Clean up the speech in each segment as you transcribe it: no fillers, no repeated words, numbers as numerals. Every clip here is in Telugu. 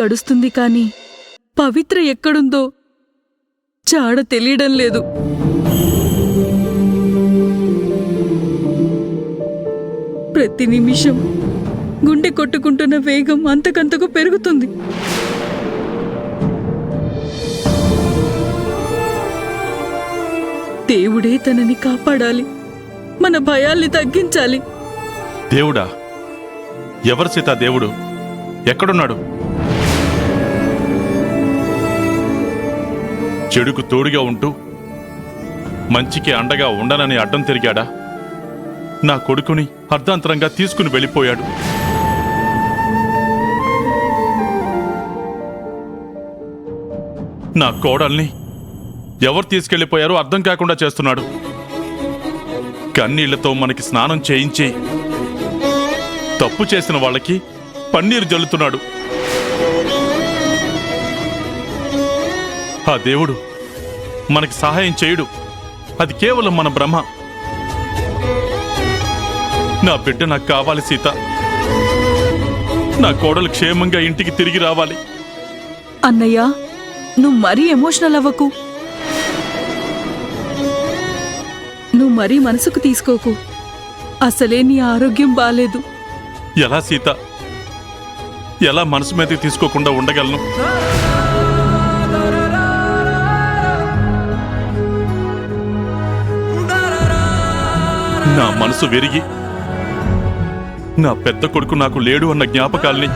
గడుస్తుంది కాని పవిత్ర ఎక్కడుందో జాడ తెలియడం లేదు. ప్రతి నిమిషం గుండె కొట్టుకుంటున్న వేగం అంతకంతకు పెరుగుతుంది. దేవుడే తనని కాపాడాలి, మన భయాల్ని తగ్గించాలి. దేవుడా? ఎవరు సీతా దేవుడు? ఎక్కడున్నాడు? చెడుకు తోడుగా ఉంటూ మంచికి అండగా ఉండనని అడ్డం తిరిగాడా? నా కొడుకుని అర్ధాంతరంగా తీసుకుని వెళ్ళిపోయాడు. నా కోడల్ని ఎవరు తీసుకెళ్లిపోయారో అర్థం కాకుండా చేస్తున్నాడు. కన్నీళ్లతో మనకి స్నానం చేయించి తప్పు చేసిన వాళ్ళకి పన్నీరు జల్లుతున్నాడు. ఆ దేవుడు మనకి సహాయం చేయడు. అది కేవలం మన భ్రమ. నా బిడ్డ నాకు కావాలి సీత. నా కోడలు క్షేమంగా ఇంటికి తిరిగి రావాలి. అన్నయ్య, నువ్వు మరీ ఎమోషనల్ అవ్వకు. నువ్వు మరీ మనసుకు తీసుకోకు. అసలే నీ ఆరోగ్యం బాలేదు. ఎలా సీత? ఎలా మనసు మీదకి తీసుకోకుండా ఉండగలను? నా మనసు విరిగి నా పెద్ద కొడుకు నాకు లేడు అన్న జ్ఞాపకాల్ని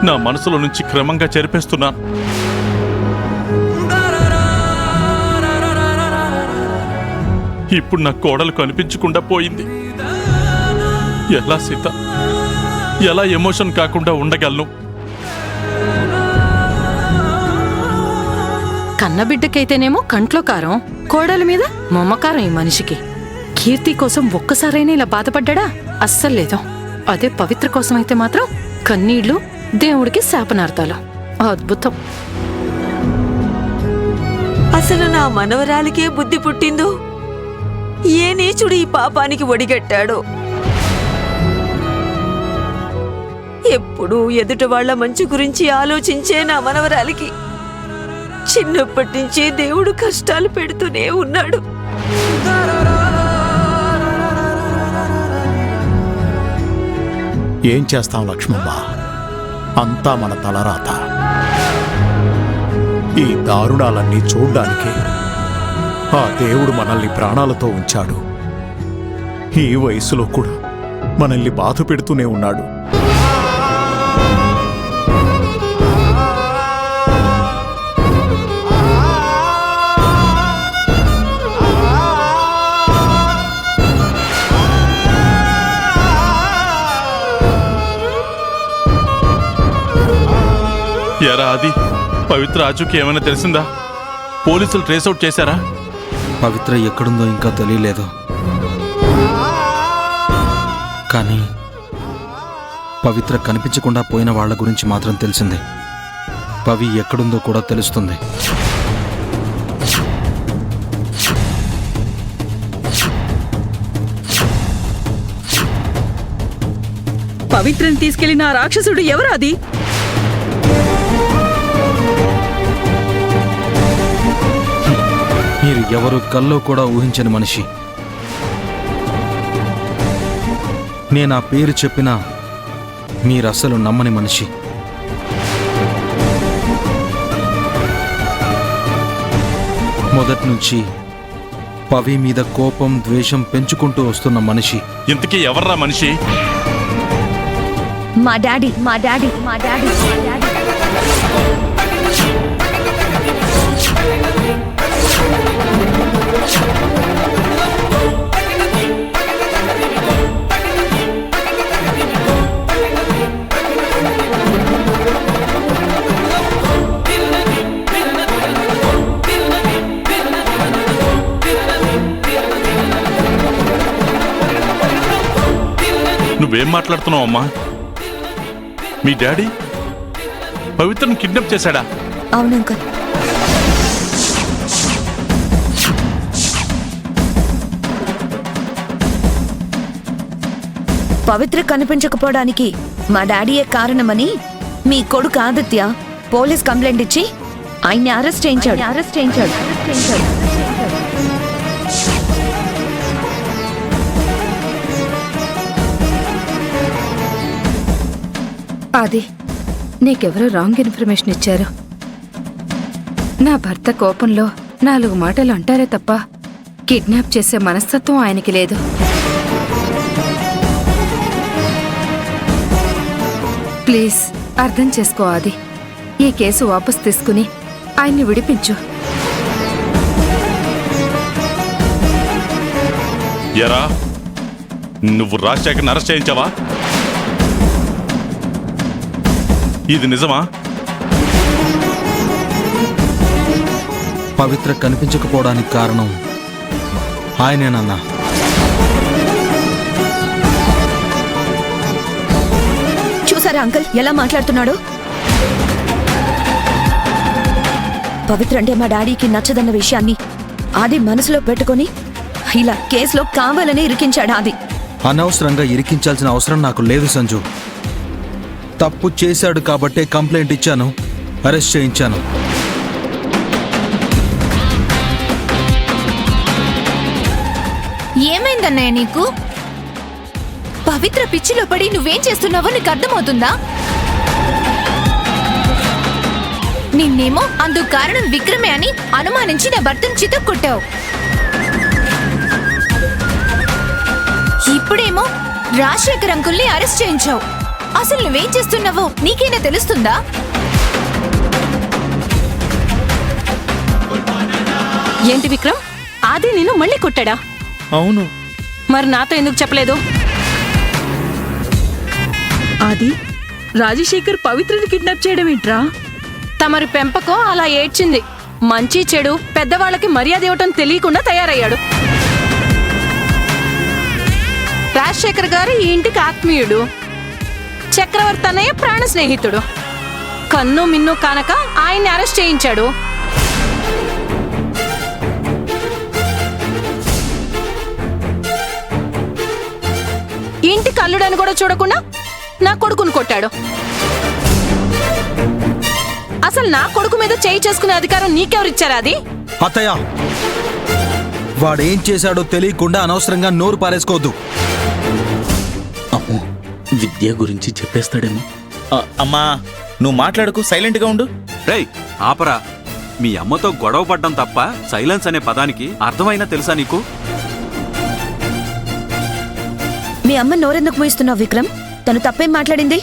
నా మనసులో నుంచి క్రమంగా చెరిపేస్తున్నాను. ఇప్పుడు నా కోడలు కనిపించకుండా పోయింది. ఎలా సీత? ఎలా ఎమోషన్ కాకుండా ఉండగలను? కన్నబిడ్డకైతేనేమో కంట్లో కారం, కోడల మీద మమకారం. ఈ మనిషికి కీర్తి కోసం ఒక్కసారైనా ఇలా బాధపడ్డా? అస్సల్లేదు. అదే పవిత్ర కోసం అయితే మాత్రం కన్నీళ్లు, దేవుడికి శాపనార్థాలు. అద్భుతం. అసలు నా మనవరాలికే బుద్ధి పుట్టిందో, ఏ నీచుడు ఈ పాపానికి ఒడిగట్టాడో. ఎప్పుడూ ఎదుట వాళ్ల మంచి గురించి ఆలోచించే నా మనవరాలికి చిన్నప్పటి నుంచి దేవుడు కష్టాలు పెడుతూనే ఉన్నాడు. ఏం చేస్తాం లక్ష్మమ్మ? అంతా మన తలరాత. ఈ దారుణాలన్నీ చూడ్డానికి ఆ దేవుడు మనల్ని ప్రాణాలతో ఉంచాడు. ఈ వయసులో కూడా మనల్ని బాధ పెడుతూనే ఉన్నాడు. ఎరా అది పవిత్ర ఆచూకీ ఏమైనా తెలిసిందా? పోలీసులు ట్రేస్అవుట్ చేశారా? పవిత్ర ఎక్కడుందో ఇంకా తెలియలేదు. కానీ పవిత్ర కనిపించకుండా పోయిన వాళ్ల గురించి మాత్రం తెలిసింది. పవి ఎక్కడుందో కూడా తెలుస్తుంది. పవిత్రని తీసుకెళ్లిన ఆ రాక్షసుడు ఎవరు? అది మీరు ఎవరు కల్లో కూడా ఊహించని మనిషి. నేనా పేరు చెప్పినా మీరసలు నమ్మని మనిషి. మొదట్నుంచి పవి మీద కోపం, ద్వేషం పెంచుకుంటూ వస్తున్న మనిషి. ఇంతకీ ఎవర్రా మనిషి? మా డాడీ. నువ్వేం మాట్లాడుతున్నావు అమ్మా? మీ డాడీ పవిత్రను కిడ్నాప్ చేశాడా? అవును అంకుల్. పవిత్ర కనిపించకపోవడానికి మా డాడీయే కారణమని మీ కొడుకు ఆదిత్య పోలీస్ కంప్లైంట్ ఇచ్చి ఆయన్ని అరెస్ట్ చేయించాడు. అది నీకెవరో రాంగ్ ఇన్ఫర్మేషన్ ఇచ్చారు. నా భర్త కోపంలో 4 మాటలు అంటారే తప్ప కిడ్నాప్ చేసే మనస్తత్వం ఆయనకి లేదు. ప్లీజ్ అర్థం చేసుకో ఆది. ఈ కేసు వాపస్ తీసుకుని ఆయన్ని విడిపించు. ఎరా నువ్వు రాజశేఖర్ని అరెస్ట్ చేయించావా? ఇది నిజమా? పవిత్ర కనిపించకపోవడానికి కారణం ఆయనేనన్నా. చూసారా అంకుల్ ఎలా మాట్లాడుతున్నాడు? పవిత్ర అంటే మా డాడీకి నచ్చదన్న విషయాన్ని ఆది మనసులో పెట్టుకొని ఇలా కేసులో కావాలని ఇరికించాడు. ఆది అనవసరంగా ఇరికించాల్సిన అవసరం నాకు లేదు సంజు. తప్పు చేశాడు కాబట్టే కంప్లైంట్ ఇచ్చాను, అరెస్ట్ చేయించాను. ఏమైందన్నయ్య నీకు? పవిత్ర పిచ్చిలో పడి నువ్వేం చేస్తున్నావో నీకు అర్థమవుతుందా? నిన్నేమో అందుకు కారణం విక్రమే అని అనుమానించి నా భర్తను చితక్కొట్టావు. ఇప్పుడేమో రాజశేఖర్ అంకుల్ని అరెస్ట్ చేయించావు. అసలు నువ్వేం చేస్తున్నావో నీకేనా తెలుస్తుందా? ఏంటి విక్రమ్, ఆది నిన్ను మళ్ళీ కొట్టాడా? అవును. మరి నాతో ఎందుకు చెప్పలేదు? ఆది, రాజశేఖర్ పవిత్రని కిడ్నాప్ చేయడం ఏంట్రా? తమరి పెంపకం అలా ఏడ్చింది. మంచి చెడు పెద్దవాళ్ళకి మర్యాద ఇవ్వటం తెలియకుండా తయారయ్యాడు. రాజశేఖర్ గారు ఈ ఇంటికి ఆత్మీయుడు, చక్రవర్తి అన్నయ్య ప్రాణ స్నేహితుడు. కన్ను మిన్ను కానక ఆయన్ని అరెస్ట్ చేయించాడు. ఇంటికి అల్లుడని కూడా చూడకుండా నా కొడుకును కొట్టాడు. అసలు నా కొడుకు మీద చేయి చేసుకునే అధికారం నీకెవరిచ్చారా? అది అత్తయ్య, వాడేం చేశాడో తెలియకుండా అనవసరంగా నోరు పారేసుకోవద్దు. అమ్మో, విద్య గురించి చెప్పేస్తాడేమో. అమ్మా నువ్వు మాట్లాడకు, సైలెంట్గా ఉండు. రేయ్ ఆపరా. మీ అమ్మతో గొడవ పడ్డం తప్ప సైలెన్స్ అనే పదానికి అర్థమైనా తెలుసా నీకు? మీ అమ్మ నోరెందుకు మూయిస్తున్నావు విక్రమ్? తను తప్పేం మాట్లాడింది?